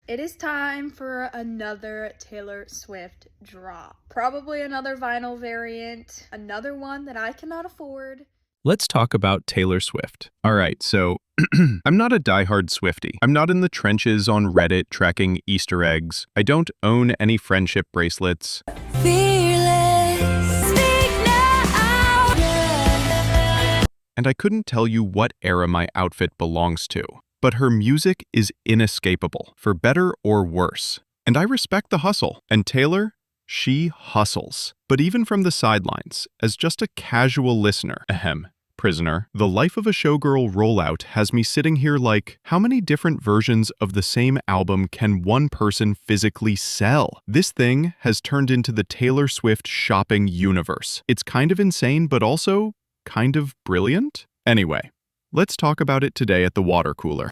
It is time for another Taylor Swift drop. Probably another vinyl variant, another one that I cannot afford. Let's talk about Taylor Swift. All right, so I'm not a diehard Swiftie. I'm not in the trenches on Reddit tracking Easter eggs. I don't own any friendship bracelets. And I couldn't tell you what era my outfit belongs to. But her music is inescapable, for better or worse. And I respect the hustle. And Taylor, she hustles. But even from the sidelines, as just a casual listener, prisoner, the Life of a Showgirl rollout has me sitting here like, how many different versions of the same album can one person physically sell? This thing has turned into the Taylor Swift shopping universe. It's kind of insane, but also kind of brilliant? Anyway, let's talk about it today at the Watercoolr.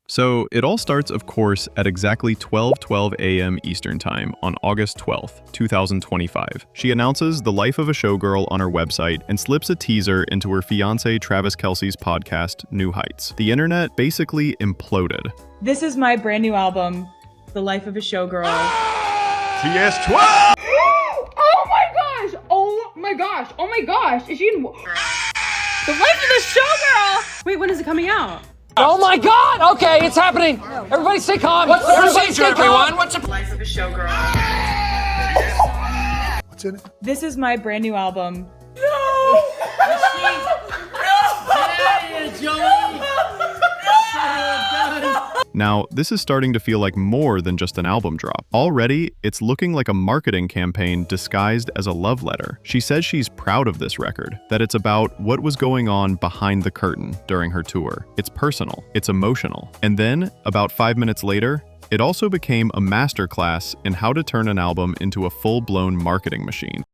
So it all starts, of course, at exactly 12:12 a.m. Eastern Time on August 12th, 2025. She announces The Life of a Showgirl on her website and slips a teaser into her fiancé Travis Kelce's podcast, New Heights. The internet basically imploded. This is my brand new album, The Life of a Showgirl. TS12! Oh my gosh, is she in... The Life of a Showgirl! Wait, when is it coming out? Oh my God! Okay, it's happening. Everybody stay calm. What's the procedure, everyone? What's the Life of a Showgirl. What's in it? This is my brand new album. Now, this is starting to feel like more than just an album drop. Already, it's looking like a marketing campaign disguised as a love letter. She says she's proud of this record, that it's about what was going on behind the curtain during her tour. It's personal, it's emotional. And then, about 5 minutes later, it also became a masterclass in how to turn an album into a full-blown marketing machine.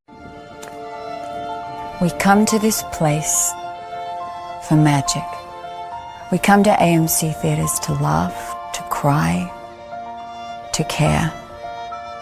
We come to this place for magic. We come to AMC theaters to laugh, to cry, to care.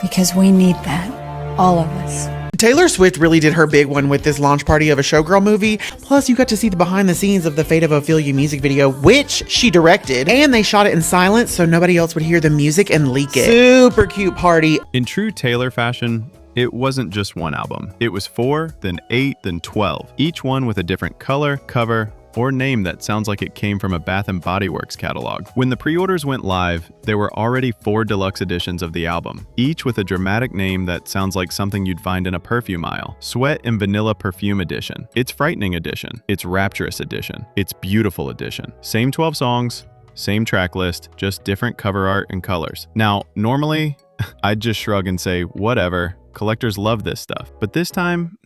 Because we need that, all of us. Taylor Swift really did her big one with this launch party of a Showgirl movie. Plus, you got to see the behind the scenes of the Fate of Ophelia music video, which she directed. And they shot it in silence so nobody else would hear the music and leak it. Super cute party. In true Taylor fashion, it wasn't just one album. It was 4, then 8, then 12. Each one with a different color, cover, or name that sounds like it came from a Bath & Body Works catalog. When the pre-orders went live, there were already 4 deluxe editions of the album, each with a dramatic name that sounds like something you'd find in a perfume aisle. Sweat and Vanilla Perfume Edition. It's Frightening Edition. It's Rapturous Edition. It's Beautiful Edition. Same 12 songs, same track list, just different cover art and colors. Now, normally, I'd just shrug and say, whatever, collectors love this stuff. But this time,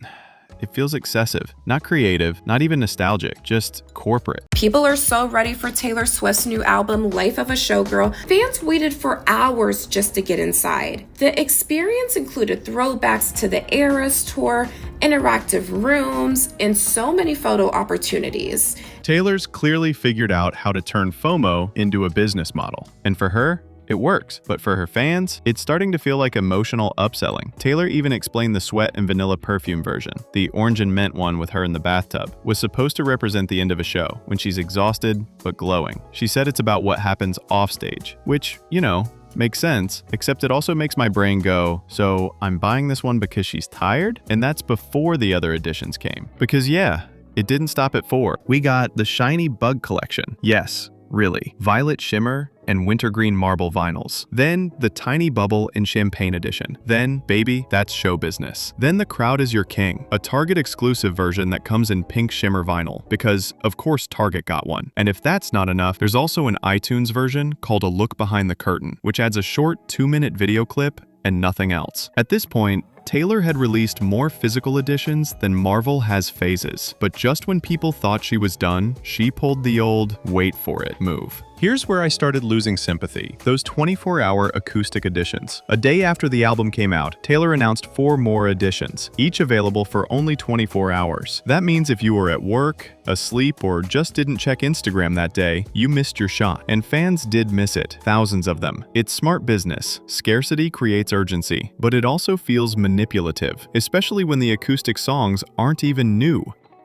it feels excessive, not creative, not even nostalgic, just corporate. People are so ready for Taylor Swift's new album, Life of a Showgirl. Fans waited for hours just to get inside. The experience included throwbacks to the Eras tour, interactive rooms, and so many photo opportunities. Taylor's clearly figured out how to turn FOMO into a business model. And for her, it works, but for her fans, it's starting to feel like emotional upselling. Taylor even explained the Sweat and Vanilla Perfume version, the orange and mint one with her in the bathtub, was supposed to represent the end of a show, when she's exhausted but glowing. She said it's about what happens offstage, which, you know, makes sense, except it also makes my brain go, so I'm buying this one because she's tired? And that's before the other editions came. Because yeah, it didn't stop at 4. We got the Shiny Bug Collection. Yes, really. Violet Shimmer and Wintergreen Marble vinyls. Then the Tiny Bubble and Champagne edition. Then, baby, that's show business. Then The Crowd Is Your King, a Target exclusive version that comes in pink shimmer vinyl, because of course Target got one. And if that's not enough, there's also an iTunes version called A Look Behind the Curtain, which adds a short 2-minute video clip and nothing else. At this point, Taylor had released more physical editions than Marvel has phases, but just when people thought she was done, she pulled the old wait for it move. Here's where I started losing sympathy, those 24-hour acoustic editions. A day after the album came out, Taylor announced 4 more editions, each available for only 24 hours. That means if you were at work, asleep, or just didn't check Instagram that day, you missed your shot. And fans did miss it, thousands of them. It's smart business. Scarcity creates urgency, but it also feels manipulative, especially when the acoustic songs aren't even new.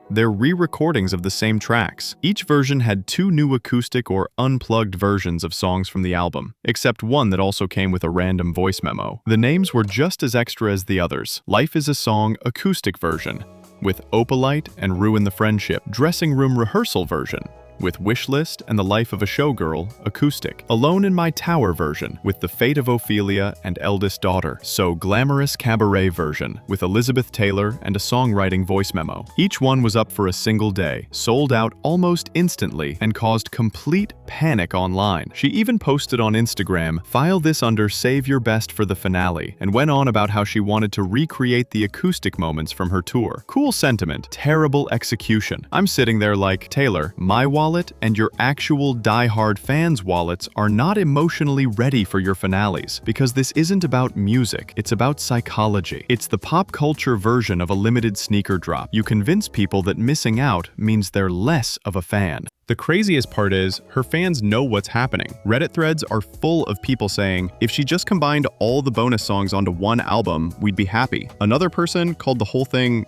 They're re-recordings of the same tracks. Each version had 2 new acoustic or unplugged versions of songs from the album, except one that also came with a random voice memo. The names were just as extra as the others. Life is a Song acoustic version, with Opalite and Ruin the Friendship. Dressing Room Rehearsal version, with Wishlist and The Life of a Showgirl acoustic. Alone in My Tower version, with The Fate of Ophelia and Eldest Daughter. So Glamorous Cabaret version, with Elizabeth Taylor and a songwriting voice memo. Each one was up for a single day, sold out almost instantly, and caused complete panic online. She even posted on Instagram, "File this under Save Your Best for the finale," and went on about how she wanted to recreate the acoustic moments from her tour. Cool sentiment, terrible execution. I'm sitting there like, Taylor, my wallet and your actual die-hard fans' wallets are not emotionally ready for your finales, because this isn't about music, it's about psychology. It's the pop culture version of a limited sneaker drop. You convince people that missing out means they're less of a fan. The craziest part is, her fans know what's happening. Reddit threads are full of people saying, if she just combined all the bonus songs onto one album, we'd be happy. Another person called the whole thing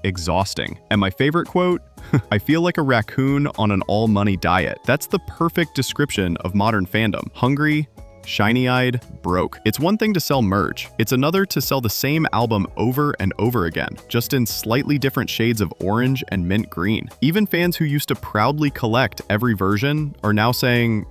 exhausting. And my favorite quote, I feel like a raccoon on an all-money diet. That's the perfect description of modern fandom. Hungry, shiny-eyed, broke. It's one thing to sell merch. It's another to sell the same album over and over again, just in slightly different shades of orange and mint green. Even fans who used to proudly collect every version are now saying,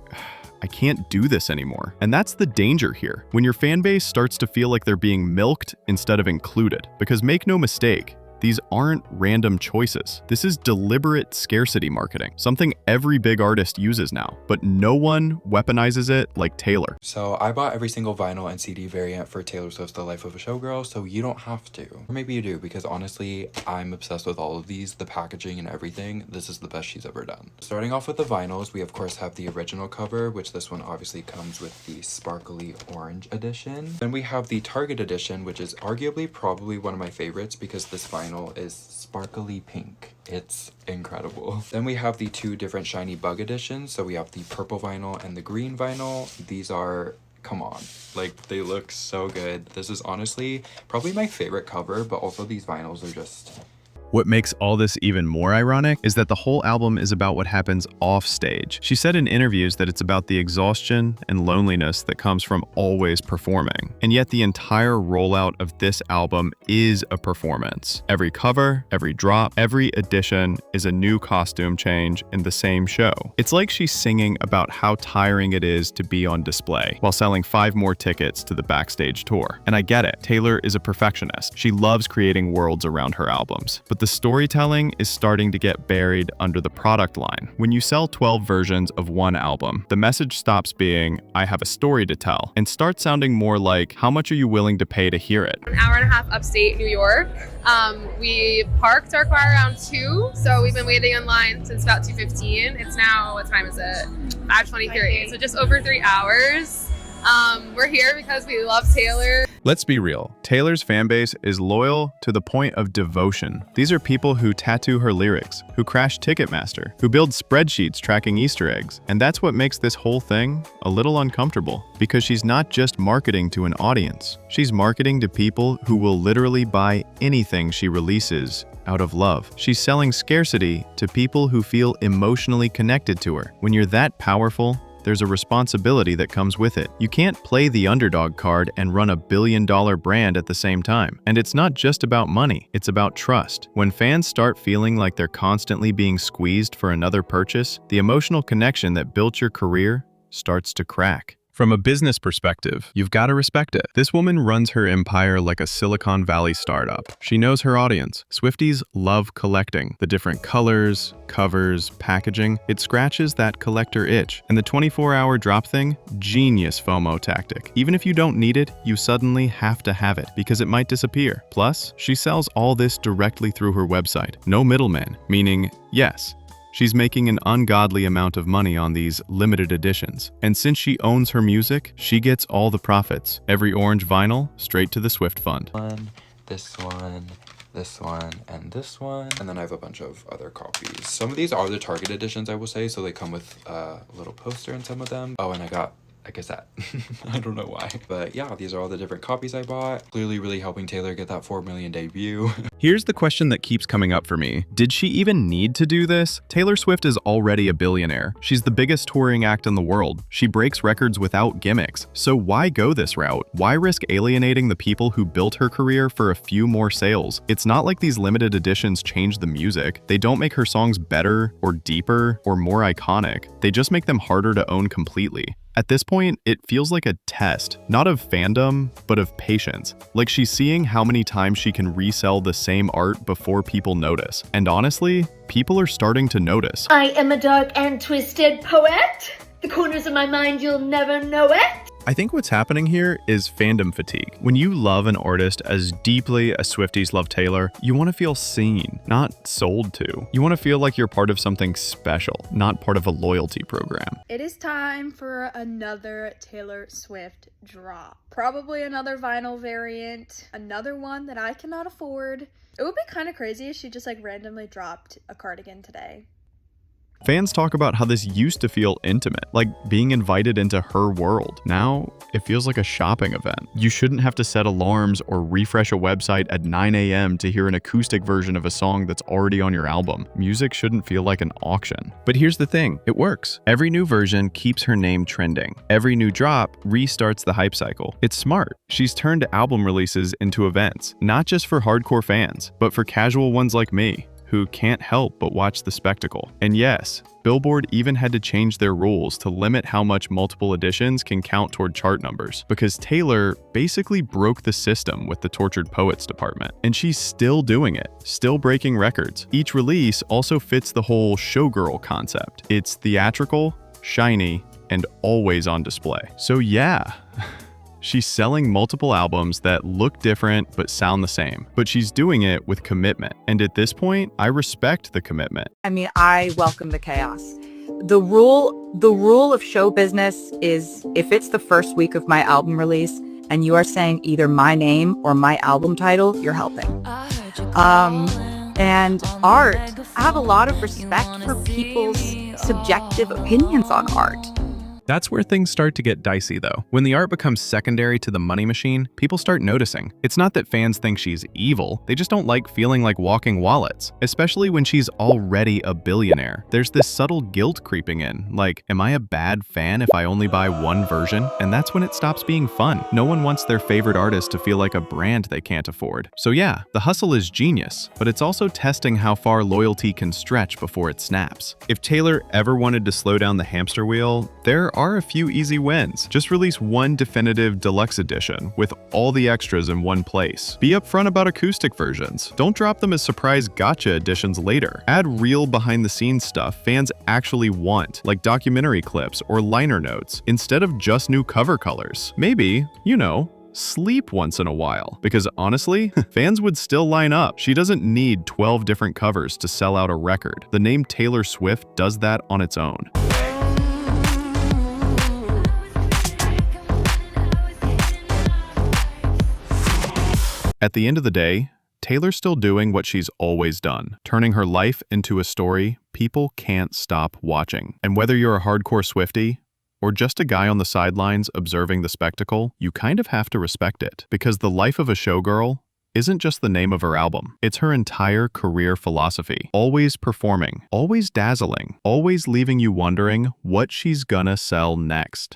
I can't do this anymore. And that's the danger here, when your fan base starts to feel like they're being milked instead of included. Because make no mistake, these aren't random choices. This is deliberate scarcity marketing, something every big artist uses now, but no one weaponizes it like Taylor. So I bought every single vinyl and CD variant for Taylor Swift's The Life of a Showgirl, so you don't have to. Or maybe you do, because honestly, I'm obsessed with all of these, the packaging and everything. This is the best she's ever done. Starting off with the vinyls, we of course have the original cover, which this one obviously comes with the sparkly orange edition. Then we have the Target edition, which is arguably probably one of my favorites because this vinyl is sparkly pink. It's incredible. Then we have the 2 different shiny bug editions. So we have the purple vinyl and the green vinyl. These are, come on, like they look so good. This is honestly probably my favorite cover, but also these vinyls are just... What makes all this even more ironic is that the whole album is about what happens off stage. She said in interviews that it's about the exhaustion and loneliness that comes from always performing. And yet the entire rollout of this album is a performance. Every cover, every drop, every edition is a new costume change in the same show. It's like she's singing about how tiring it is to be on display while selling 5 more tickets to the backstage tour. And I get it. Taylor is a perfectionist. She loves creating worlds around her albums. But the storytelling is starting to get buried under the product line. When you sell 12 versions of one album, the message stops being, I have a story to tell, and starts sounding more like, how much are you willing to pay to hear it? An hour and a half upstate New York. We parked our car around 2, so we've been waiting in line since about 2:15. It's now, what time is it? 5:23, so just over 3 hours. We're here because we love Taylor. Let's be real. Taylor's fanbase is loyal to the point of devotion. These are people who tattoo her lyrics, who crash Ticketmaster, who build spreadsheets tracking Easter eggs. And that's what makes this whole thing a little uncomfortable, because she's not just marketing to an audience. She's marketing to people who will literally buy anything she releases out of love. She's selling scarcity to people who feel emotionally connected to her. When you're that powerful, there's a responsibility that comes with it. You can't play the underdog card and run a billion-dollar brand at the same time. And it's not just about money, it's about trust. When fans start feeling like they're constantly being squeezed for another purchase, the emotional connection that built your career starts to crack. From a business perspective, you've got to respect it. This woman runs her empire like a Silicon Valley startup. She knows her audience. Swifties love collecting. The different colors, covers, packaging, it scratches that collector itch. And the 24-hour drop thing, genius FOMO tactic. Even if you don't need it, you suddenly have to have it because it might disappear. Plus, she sells all this directly through her website. No middleman, meaning, yes, she's making an ungodly amount of money on these limited editions. And since she owns her music, she gets all the profits. Every orange vinyl, straight to the Swift Fund. This one, and this one. And then I have a bunch of other copies. Some of these are the Target editions, I will say, so they come with a little poster in some of them. Oh, and I got a cassette. I don't know why. But yeah, these are all the different copies I bought. Clearly really helping Taylor get that 4 million debut. Here's the question that keeps coming up for me. Did she even need to do this? Taylor Swift is already a billionaire. She's the biggest touring act in the world. She breaks records without gimmicks. So why go this route? Why risk alienating the people who built her career for a few more sales? It's not like these limited editions change the music. They don't make her songs better or deeper or more iconic. They just make them harder to own completely. At this point, it feels like a test, not of fandom, but of patience. Like she's seeing how many times she can resell the same art before people notice. And honestly, people are starting to notice. I am a dark and twisted poet. The corners of my mind, you'll never know it. I think what's happening here is fandom fatigue. When you love an artist as deeply as Swifties love Taylor, you want to feel seen, not sold to. You want to feel like you're part of something special, not part of a loyalty program. It is time for another Taylor Swift drop. Probably another vinyl variant, another one that I cannot afford. It would be kind of crazy if she just like randomly dropped a cardigan today. Fans talk about how this used to feel intimate, like being invited into her world. Now, it feels like a shopping event. You shouldn't have to set alarms or refresh a website at 9 a.m. to hear an acoustic version of a song that's already on your album. Music shouldn't feel like an auction. But here's the thing, it works. Every new version keeps her name trending. Every new drop restarts the hype cycle. It's smart. She's turned album releases into events, not just for hardcore fans, but for casual ones like me, who can't help but watch the spectacle. And yes, Billboard even had to change their rules to limit how much multiple editions can count toward chart numbers, because Taylor basically broke the system with the Tortured Poets department. And she's still doing it, still breaking records. Each release also fits the whole Showgirl concept. It's theatrical, shiny, and always on display. So yeah, she's selling multiple albums that look different but sound the same, but she's doing it with commitment. And at this point, I respect the commitment. I mean, I welcome the chaos. The rule of show business is if it's the first week of my album release and you are saying either my name or my album title, you're helping. And art, I have a lot of respect for people's subjective opinions on art. That's where things start to get dicey, though. When the art becomes secondary to the money machine, people start noticing. It's not that fans think she's evil, they just don't like feeling like walking wallets, especially when she's already a billionaire. There's this subtle guilt creeping in, like, am I a bad fan if I only buy one version? And that's when it stops being fun. No one wants their favorite artist to feel like a brand they can't afford. So yeah, the hustle is genius, but it's also testing how far loyalty can stretch before it snaps. If Taylor ever wanted to slow down the hamster wheel, there are a few easy wins. Just release one definitive deluxe edition with all the extras in one place. Be upfront about acoustic versions. Don't drop them as surprise gotcha editions later. Add real behind-the-scenes stuff fans actually want, like documentary clips or liner notes, instead of just new cover colors. Maybe, sleep once in a while, because honestly, fans would still line up. She doesn't need 12 different covers to sell out a record. The name Taylor Swift does that on its own. At the end of the day, Taylor's still doing what she's always done, turning her life into a story people can't stop watching. And whether you're a hardcore Swiftie or just a guy on the sidelines observing the spectacle, you kind of have to respect it, because the life of a showgirl isn't just the name of her album. It's her entire career philosophy. Always performing, always dazzling, always leaving you wondering what she's gonna sell next.